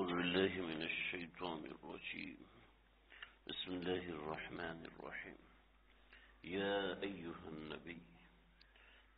أعوذ بالله من الشيطان الرجيم. بسم الله الرحمن الرحيم. يا أيها النبي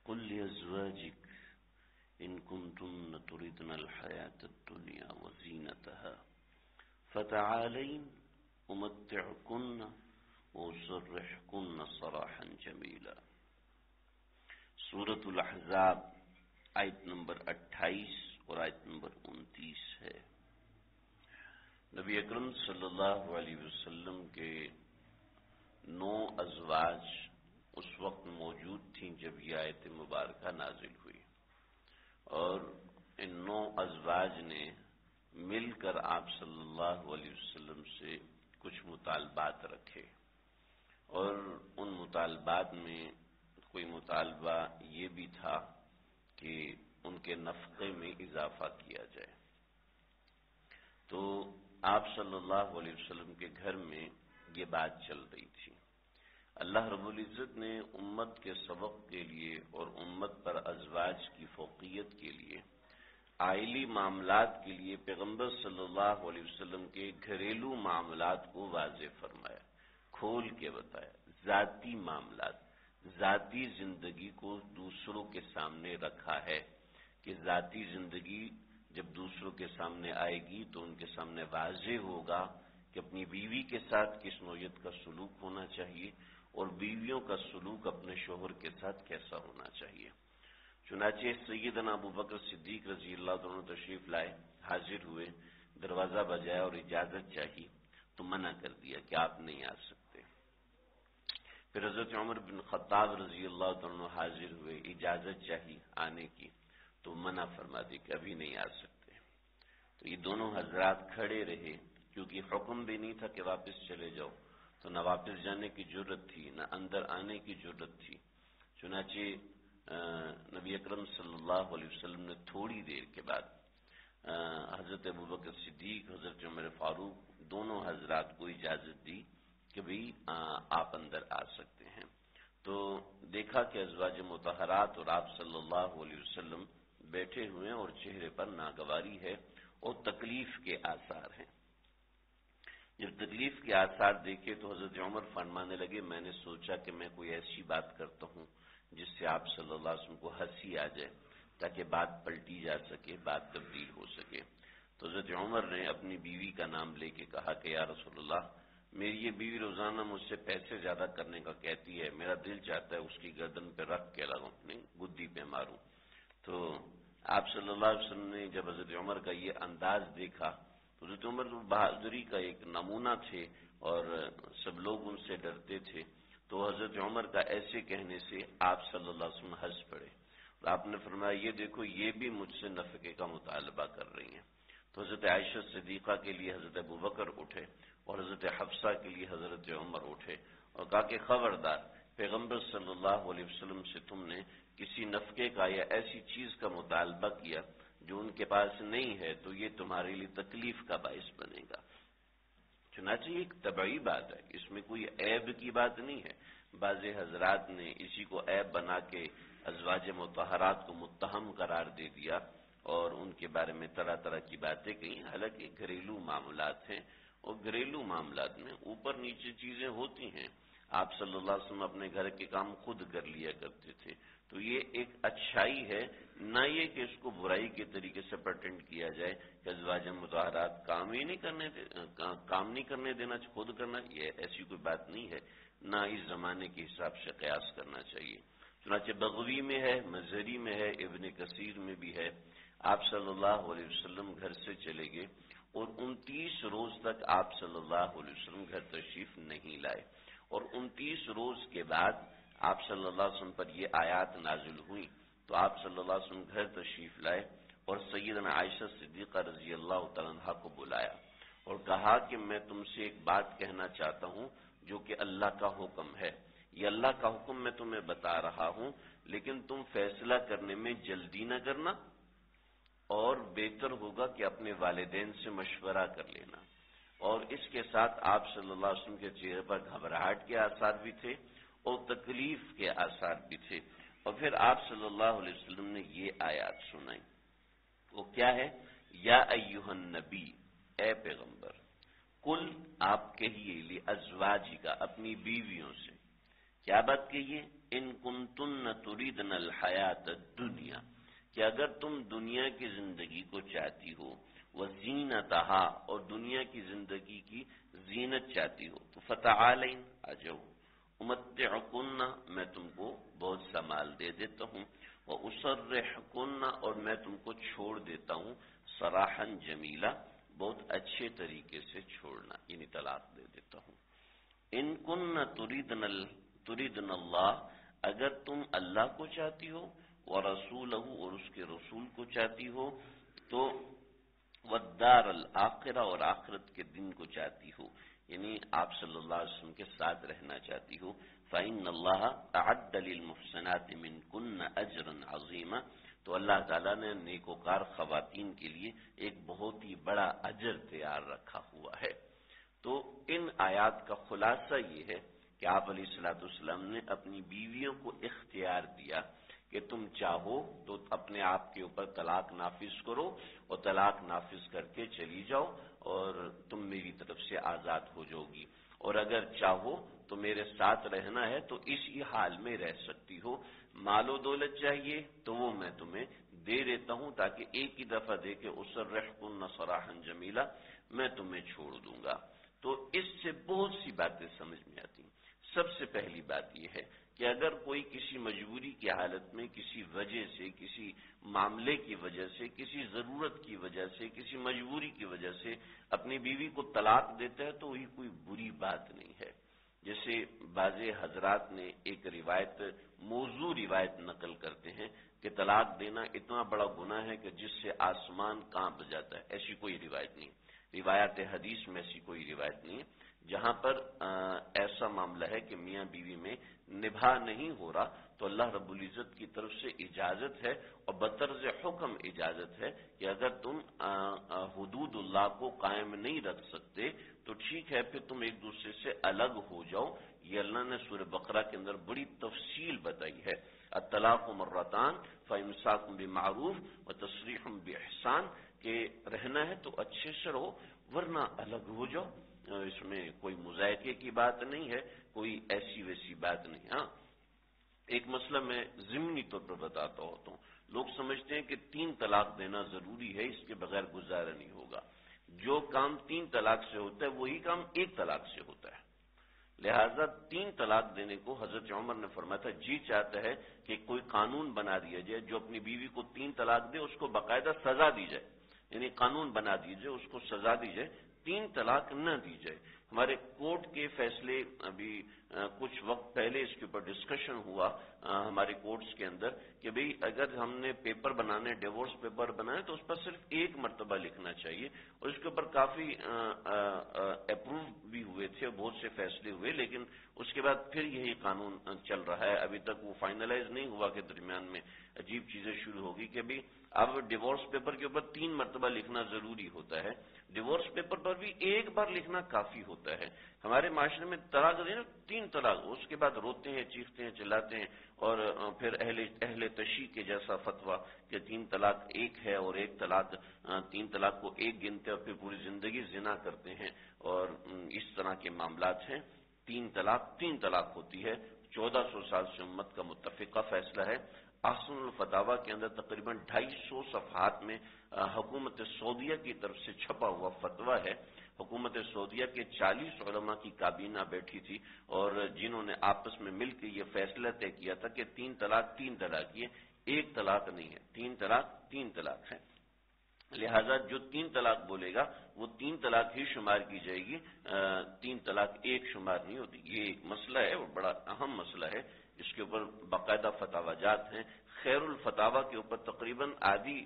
قل لأزواجك إن كنتن تردن الحياة الدنيا وزينتها فتعالين أمتعكن وأسرحكن سراحا جميلا. سورة الاحزاب آیت نمبر 28 اور آیت نمبر 29 ہے. نبی اکرم صلی اللہ علیہ وسلم کے 9 ازواج اس وقت موجود تھیں جب یہ آیت مبارکہ نازل ہوئی، اور ان 9 ازواج نے مل کر آپ صلی اللہ علیہ وسلم سے کچھ مطالبات رکھے، اور ان مطالبات میں کوئی مطالبہ یہ بھی تھا کہ ان کے نفقے میں اضافہ کیا جائے. تو آپ صلی اللہ علیہ وسلم کے گھر میں یہ بات چل رہی تھی. اللہ رب العزت نے امت کے سبق کے لیے اور امت پر ازواج کی فوقیت کے لیے عائلی معاملات کے لیے پیغمبر صلی اللہ علیہ وسلم کے گھریلو معاملات کو واضح فرمایا، کھول کے بتایا. ذاتی معاملات، ذاتی زندگی کو دوسروں کے سامنے رکھا ہے کہ ذاتی زندگی جب دوسروں کے سامنے آئے گی تو ان کے سامنے واضح ہوگا کہ اپنی بیوی کے ساتھ کس نوعیت کا سلوک ہونا چاہیے اور بیویوں کا سلوک اپنے شوہر کے ساتھ کیسا ہونا چاہیے. چنانچہ سیدنا ابو بکر صدیق رضی اللہ عنہ تشریف لائے، حاضر ہوئے، دروازہ بجایا اور اجازت چاہی تو منع کر دیا کہ آپ نہیں آ سکتے. پھر حضرت عمر بن خطاب رضی اللہ عنہ حاضر ہوئے، اجازت چاہی آنے کی تو منع فرما دی کہ ابھی نہیں آ سکتے. تو یہ دونوں حضرات کھڑے رہے، کیونکہ حکم بھی نہیں تھا کہ واپس چلے جاؤ، تو نہ واپس جانے کی جرت تھی نہ اندر آنے کی جرت تھی. چنانچہ نبی اکرم صلی اللہ علیہ وسلم نے تھوڑی دیر کے بعد حضرت ابوبکر صدیق، حضرت عمر فاروق دونوں حضرات کو اجازت دی کہ بھئی آپ اندر آ سکتے ہیں. تو دیکھا کہ ازواج مطہرات اور آپ صلی اللہ علیہ وسلم بیٹھے ہوئے اور چہرے پر ناگواری ہے اور تکلیف کے آثار ہیں. جب تکلیف کے آثار دیکھے تو حضرت عمر فرمانے لگے، میں نے سوچا کہ میں کوئی ایسی بات کرتا ہوں جس سے آپ صلی اللہ علیہ وسلم کو ہنسی آ جائے تاکہ بات پلٹی جا سکے، بات تبدیل ہو سکے. تو حضرت عمر نے اپنی بیوی کا نام لے کے کہا کہ یا رسول اللہ، میری یہ بیوی روزانہ مجھ سے پیسے زیادہ کرنے کا کہتی ہے، میرا دل چاہتا ہے اس کی گردن پہ رکھ کے لگوں، اپنی گدی پہ ماروں. تو آپ صلی اللہ علیہ وسلم نے جب حضرت عمر کا یہ انداز دیکھا تو حضرت عمر بہادری کا ایک نمونہ تھے اور سب لوگ ان سے ڈرتے تھے. تو حضرت عمر کا ایسے کہنے سے آپ صلی اللہ علیہ وسلم ہنس پڑے اور آپ نے فرمایا، یہ دیکھو یہ بھی مجھ سے نفقے کا مطالبہ کر رہی ہیں. تو حضرت عائشہ صدیقہ کے لیے حضرت ابوبکر اٹھے اور حضرت حفصہ کے لیے حضرت عمر اٹھے اور کہا کہ خبردار، پیغمبر صلی اللہ علیہ وسلم سے تم نے کسی نفقے کا یا ایسی چیز کا مطالبہ کیا جو ان کے پاس نہیں ہے تو یہ تمہارے لیے تکلیف کا باعث بنے گا. چنانچہ یہ ایک طبعی بات ہے، اس میں کوئی عیب کی بات نہیں ہے. بعض حضرات نے اسی کو عیب بنا کے ازواج مطہرات کو متہم قرار دے دیا اور ان کے بارے میں طرح طرح کی باتیں کہیں. حالانکہ گھریلو معاملات ہیں اور گھریلو معاملات میں اوپر نیچے چیزیں ہوتی ہیں. آپ صلی اللہ علیہ وسلم اپنے گھر کے کام خود کر لیا کرتے تھے. تو یہ ایک اچھائی ہے، نہ یہ کہ اس کو برائی کے طریقے سے پرٹینڈ کیا جائے کہ ازواج مطہرات کام نہیں کرنے دینا، خود کرنا. یہ ایسی کوئی بات نہیں ہے، نہ اس زمانے کے حساب سے قیاس کرنا چاہیے. چنانچہ بغوی میں ہے، مزری میں ہے، ابن کثیر میں بھی ہے. آپ صلی اللہ علیہ وسلم گھر سے چلے گئے اور 29 روز تک آپ صلی اللہ علیہ وسلم گھر تشریف نہیں لائے، اور 29 روز کے بعد آپ صلی اللہ علیہ وسلم پر یہ آیات نازل ہوئی تو آپ صلی اللہ علیہ وسلم گھر تشریف لائے اور سیدنا عائشہ صدیقہ رضی اللہ تعالیٰ عنہ کو بلایا اور کہا کہ میں تم سے ایک بات کہنا چاہتا ہوں جو کہ اللہ کا حکم ہے. یہ اللہ کا حکم میں تمہیں بتا رہا ہوں، لیکن تم فیصلہ کرنے میں جلدی نہ کرنا اور بہتر ہوگا کہ اپنے والدین سے مشورہ کر لینا. اور اس کے ساتھ آپ صلی اللہ علیہ وسلم کے چہرے پر گھبراہٹ کے آثار بھی تھے اور تکلیف کے آثار بھی تھے. اور پھر آپ صلی اللہ علیہ وسلم نے یہ آیات سنائی. وہ کیا ہے؟ یا ایھا النبی، اے پیغمبر، کل آپ کہیے لازواجک اپنی بیویوں سے، کیا بات کہیے؟ ان کنتن تریدن الحیات الدنیا، کہ اگر تم دنیا کی زندگی کو چاہتی ہو، وزینتہا اور دنیا کی زندگی کی زینت چاہتی ہو، تو فتعالین آ جاؤ، امتعکن میں تم کو بہت سا مال دے دیتا ہوں، واسرحکن اور میں تم کو چھوڑ دیتا ہوں سراحا جمیلا، بہت اچھے طریقے سے چھوڑنا، یعنی طلاق دے دیتا ہوں۔ ان کن تریدن اللہ، اگر تم اللہ کو چاہتی ہو، ورسولہ اور اس کے رسول کو چاہتی ہو، تو والدار الآخرہ اور آخرت کے دن کو چاہتی ہو، یعنی آپ صلی اللہ علیہ وسلم کے ساتھ رہنا چاہتی ہو، فإن اللہ اعد للمحسنات منکن اجرا عظیما، تو اللہ تعالیٰ نے نیکوکار خواتین کے لیے ایک بہت ہی بڑا اجر تیار رکھا ہوا ہے۔ تو ان آیات کا خلاصہ یہ ہے کہ آپ علیہ الصلوۃ والسلام نے اپنی بیویوں کو اختیار دیا کہ تم چاہو تو اپنے آپ کے اوپر طلاق نافذ کرو اور طلاق نافذ کر کے چلی جاؤ اور تم میری طرف سے آزاد ہو جاؤ گی، اور اگر چاہو تو میرے ساتھ رہنا ہے تو اسی حال میں رہ سکتی ہو، مال و دولت چاہیے تو وہ میں تمہیں دے دیتا ہوں، تاکہ ایک ہی دفعہ دے کے اسرحکن سراحا جمیلا میں تمہیں چھوڑ دوں گا۔ تو اس سے بہت سی باتیں سمجھ میں آتی ہیں۔ سب سے پہلی بات یہ ہے کہ اگر کوئی کسی مجبوری کی حالت میں کسی وجہ سے، کسی معاملے کی وجہ سے، کسی ضرورت کی وجہ سے، کسی مجبوری کی وجہ سے اپنی بیوی کو طلاق دیتا ہے تو یہ کوئی بری بات نہیں ہے۔ جیسے بعض حضرات نے ایک روایت، موضوع روایت نقل کرتے ہیں کہ طلاق دینا اتنا بڑا گناہ ہے کہ جس سے آسمان کانپ جاتا ہے، ایسی کوئی روایت نہیں، روایات حدیث میں ایسی کوئی روایت نہیں ہے۔ جہاں پر ایسا معاملہ ہے کہ میاں بیوی میں نبھا نہیں ہو رہا تو اللہ رب العزت کی طرف سے اجازت ہے اور بطرز حکم اجازت ہے کہ اگر تم حدود اللہ کو قائم نہیں رکھ سکتے تو ٹھیک ہے، پھر تم ایک دوسرے سے الگ ہو جاؤ۔ یہ اللہ نے سورہ بقرہ کے اندر بڑی تفصیل بتائی ہے، الطلاق مرتان فامساک بمعروف وتسریح باحسان، کہ رہنا ہے تو اچھے سے رہو ورنہ الگ ہو جاؤ، اس میں کوئی مذائقے کی بات نہیں ہے، کوئی ایسی ویسی بات نہیں۔ ہاں، ایک مسئلہ میں ضمنی طور پر بتاتا ہوتا ہوں، لوگ سمجھتے ہیں کہ 3 طلاق دینا ضروری ہے، اس کے بغیر گزارا نہیں ہوگا۔ جو کام 3 طلاق سے ہوتا ہے وہی کام 1 طلاق سے ہوتا ہے، لہذا 3 طلاق دینے کو حضرت عمر نے فرمایا تھا، جی چاہتا ہے کہ کوئی قانون بنا دیا جائے جو اپنی بیوی کو 3 طلاق دے اس کو باقاعدہ سزا دی جائے، یعنی قانون بنا دیجئے، اس کو سزا دی جائے، 3 طلاق نہ دی جائے۔ ہمارے کورٹ کے فیصلے ابھی کچھ وقت پہلے اس کے اوپر ڈسکشن ہوا ہمارے کورٹس کے اندر کہ بھئی اگر ہم نے پیپر بنانے، ڈیورس پیپر بنائے تو اس پر صرف 1 مرتبہ لکھنا چاہیے، اور اس کے اوپر کافی اپروو بھی ہوئے تھے، بہت سے فیصلے ہوئے، لیکن اس کے بعد پھر یہی قانون چل رہا ہے، ابھی تک وہ فائنلائز نہیں ہوا کہ درمیان میں عجیب چیزیں شروع ہوگی کہ بھئی اب ڈیورس پیپر کے اوپر 3 مرتبہ لکھنا ضروری ہوتا ہے، ڈیورس پیپر پر بھی 1 بار لکھنا کافی ہوتا ہے۔ ہمارے معاشرے میں طلاق دینا 3 طلاق، اس کے بعد روتے ہیں، چیختے ہیں، چلاتے ہیں، اور پھر اہل تشیع کے جیسا فتویٰ کہ 3 طلاق 1 ہے اور 1 طلاق 3 طلاق کو 1 گنتے اور پھر پوری زندگی زنا کرتے ہیں، اور اس طرح کے معاملات ہیں۔ 3 طلاق ہوتی ہے، 1400 سال سے امت کا متفقہ فیصلہ ہے۔ احسن الفتاویٰ کے اندر تقریباً 250 صفحات میں حکومت سعودیہ کی طرف سے چھپا ہوا فتویٰ ہے۔ حکومت سعودیہ کے 40 علماء کی کابینہ بیٹھی تھی اور جنہوں نے آپس میں مل کے یہ فیصلہ طے کیا تھا کہ 3 طلاق یہ 1 طلاق نہیں ہے، 3 طلاق ہے، لہذا جو 3 طلاق بولے گا وہ 3 طلاق ہی شمار کی جائے گی، 3 طلاق 1 شمار نہیں ہوتی۔ یہ ایک مسئلہ ہے اور بڑا اہم مسئلہ ہے، اس کے اوپر باقاعدہ فتاوی جات ہیں۔ خیر الفتاویٰ کے اوپر تقریباً آدھی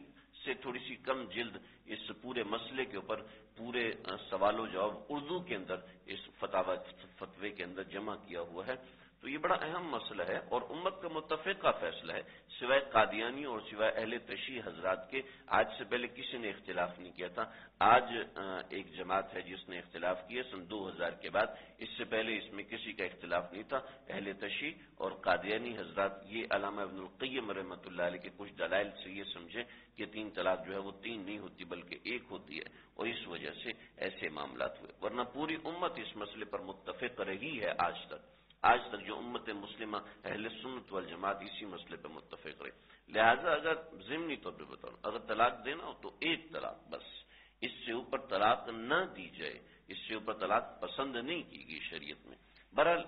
سے تھوڑی سی کم جلد اس پورے مسئلے کے اوپر پورے سوال و جواب اردو کے اندر اس فتوے کے اندر جمع کیا ہوا ہے۔ تو یہ بڑا اہم مسئلہ ہے اور امت کا متفقہ فیصلہ ہے، سوائے قادیانی اور سوائے اہل تشیع حضرات کے آج سے پہلے کسی نے اختلاف نہیں کیا تھا۔ آج ایک جماعت ہے جس نے اختلاف کیا سن 2000 کے بعد، اس سے پہلے اس میں کسی کا اختلاف نہیں تھا۔ اہل تشیع اور قادیانی حضرات یہ علامہ ابن القیم رحمۃ اللہ علیہ کے کچھ دلائل سے یہ سمجھیں کہ 3 طلاق جو ہے وہ 3 نہیں ہوتی بلکہ 1 ہوتی ہے، اور اس وجہ سے ایسے معاملات ہوئے، ورنہ پوری امت اس مسئلے پر متفق رہی ہے آج تک جو امت مسلمہ اہل سنت والجماعت اسی مسئلے پہ متفق رہے۔ لہٰذا اگر ضمنی طور پہ بتاؤں، اگر طلاق دینا ہو تو 1 طلاق بس، اس سے اوپر طلاق نہ دی جائے، اس سے اوپر طلاق پسند نہیں کی گئی شریعت میں۔ بہرحال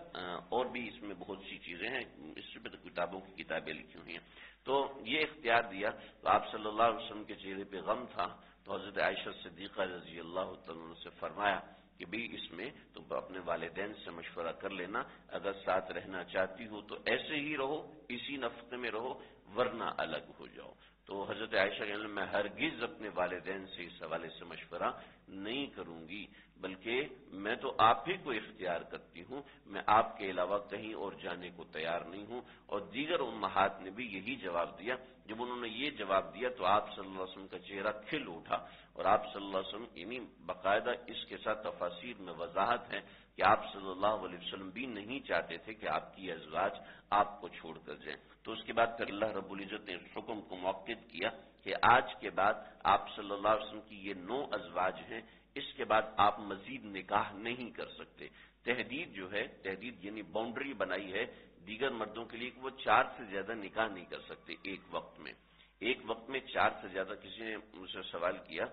اور بھی اس میں بہت سی چیزیں ہیں، اس پہ تو کتابوں کی کتابیں لکھی ہوئی ہیں۔ تو یہ اختیار دیا تو آپ صلی اللہ علیہ وسلم کے چہرے پہ غم تھا، تو حضرت عائشہ صدیقہ رضی اللہ تعالیٰ عنہ سے فرمایا کہ بھی اس میں تم اپنے والدین سے مشورہ کر لینا، اگر ساتھ رہنا چاہتی ہو تو ایسے ہی رہو، اسی نفقے میں رہو، ورنہ الگ ہو جاؤ۔ تو حضرت عائشہ کہنے میں ہرگز اپنے والدین سے اس حوالے سے مشورہ نہیں کروں گی، بلکہ میں تو آپ ہی کو اختیار کرتی ہوں، میں آپ کے علاوہ کہیں اور جانے کو تیار نہیں ہوں۔ اور دیگر امہات نے بھی یہی جواب دیا۔ جب انہوں نے یہ جواب دیا تو آپ صلی اللہ علیہ وسلم کا چہرہ کھل اٹھا، اور آپ صلی اللہ علیہ وسلم یعنی باقاعدہ اس کے ساتھ تفاسیر میں وضاحت ہے کہ آپ صلی اللہ علیہ وسلم بھی نہیں چاہتے تھے کہ آپ کی ازواج آپ کو چھوڑ کر جائیں۔ تو اس کے بعد پھر اللہ رب العزت نے اس حکم کو موقع کیا کہ آج کے بعد آپ صلی اللہ علیہ وسلم کی یہ 9 ازواج ہیں، اس کے بعد آپ مزید نکاح نہیں کر سکتے۔ تحدید جو ہے، تحدید یعنی باؤنڈری بنائی ہے دیگر مردوں کے لیے کہ وہ 4 سے زیادہ نکاح نہیں کر سکتے ایک وقت میں۔ ایک وقت میں 4 سے زیادہ، کسی نے مجھ سے سوال کیا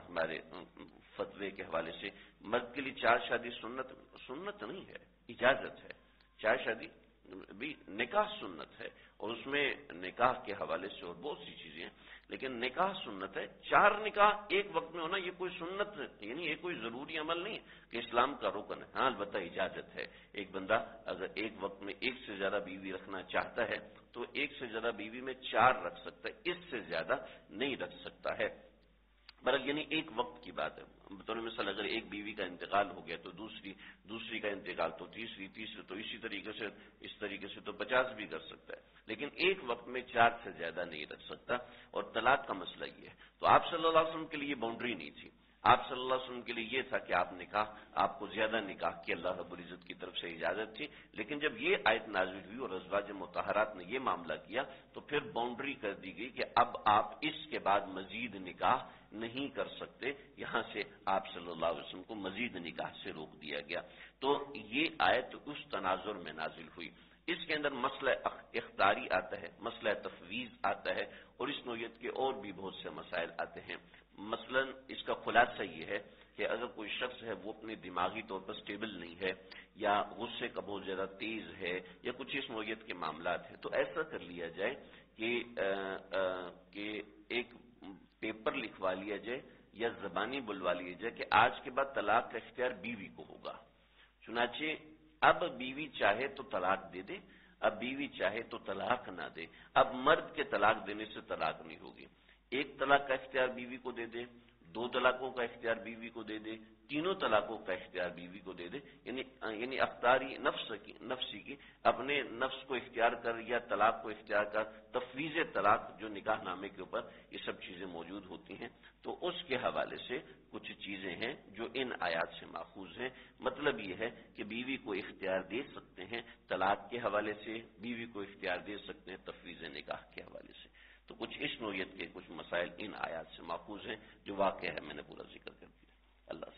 ہمارے فتوے کے حوالے سے، مرد کے لیے 4 شادی سنت نہیں ہے، اجازت ہے۔ 4 شادی بھی نکاح سنت ہے، اور اس میں نکاح کے حوالے سے اور بہت سی چیزیں ہیں، لیکن نکاح سنت ہے۔ 4 نکاح ایک وقت میں ہونا یہ کوئی سنت یعنی یہ کوئی ضروری عمل نہیں ہے کہ اسلام کا رکن ہے۔ ہاں البتہ اجازت ہے، ایک بندہ اگر ایک وقت میں 1 سے زیادہ بیوی رکھنا چاہتا ہے تو 1 سے زیادہ بیوی میں 4 رکھ سکتا ہے، اس سے زیادہ نہیں رکھ سکتا ہے۔ برحال یعنی ایک وقت کی بات ہے۔ بطور مثال اگر ایک بیوی کا انتقال ہو گیا تو دوسری کا انتقال تو تیسری تو اسی طریقے سے تو 50 بھی کر سکتا ہے، لیکن ایک وقت میں 4 سے زیادہ نہیں رکھ سکتا۔ اور طلاق کا مسئلہ یہ ہے، تو آپ صلی اللہ علیہ وسلم کے لیے باؤنڈری نہیں تھی۔ آپ صلی اللہ علیہ وسلم کے لیے یہ تھا کہ آپ کو زیادہ نکاح کی اللہ رب العزت کی طرف سے اجازت تھی، لیکن جب یہ آیت نازل ہوئی اور ازواج مطہرات نے یہ معاملہ کیا تو پھر باؤنڈری کر دی گئی کہ اب آپ اس کے بعد مزید نکاح نہیں کر سکتے۔ یہاں سے آپ صلی اللہ علیہ وسلم کو مزید نکاح سے روک دیا گیا۔ تو یہ آیت اس تناظر میں نازل ہوئی۔ اس کے اندر مسئلہ اختیاری آتا ہے، مسئلہ تفویض آتا ہے، اور اس نوعیت کے اور بھی بہت سے مسائل آتے ہیں۔ مثلا اس کا خلاصہ یہ ہے کہ اگر کوئی شخص ہے وہ اپنے دماغی طور پر سٹیبل نہیں ہے، یا غصے کا بہت زیادہ تیز ہے، یا کچھ اس نوعیت کے معاملات ہیں، تو ایسا کر لیا جائے کہ ایک پیپر لکھوا لیا جائے یا زبانی بلوا لیا جائے کہ آج کے بعد طلاق کا اختیار بیوی کو ہوگا۔ چنانچہ اب بیوی چاہے تو طلاق دے دے، اب بیوی چاہے تو طلاق نہ دے۔ اب مرد کے طلاق دینے سے طلاق نہیں ہوگی۔ 1 طلاق کا اختیار بیوی کو دے دے، 2 طلاقوں کا اختیار بیوی کو دے دے، 3 طلاقوں کا اختیار بیوی کو دے دے، یعنی اختیاری نفسی کی اپنے نفس کو اختیار کر یا طلاق کو اختیار کر، تفویض طلاق جو نکاح نامے کے اوپر یہ سب چیزیں موجود ہوتی ہیں۔ تو اس کے حوالے سے کچھ چیزیں ہیں جو ان آیات سے ماخوذ ہیں۔ مطلب یہ ہے کہ بیوی کو اختیار دے سکتے ہیں طلاق کے حوالے سے، بیوی کو اختیار دے سکتے ہیں تفویض نکاح کے حوالے سے۔ تو کچھ اس نوعیت کے کچھ مسائل ان آیات سے ماخوذ ہیں جو واقع ہے، میں نے پورا ذکر کر دیا۔ اللہ سے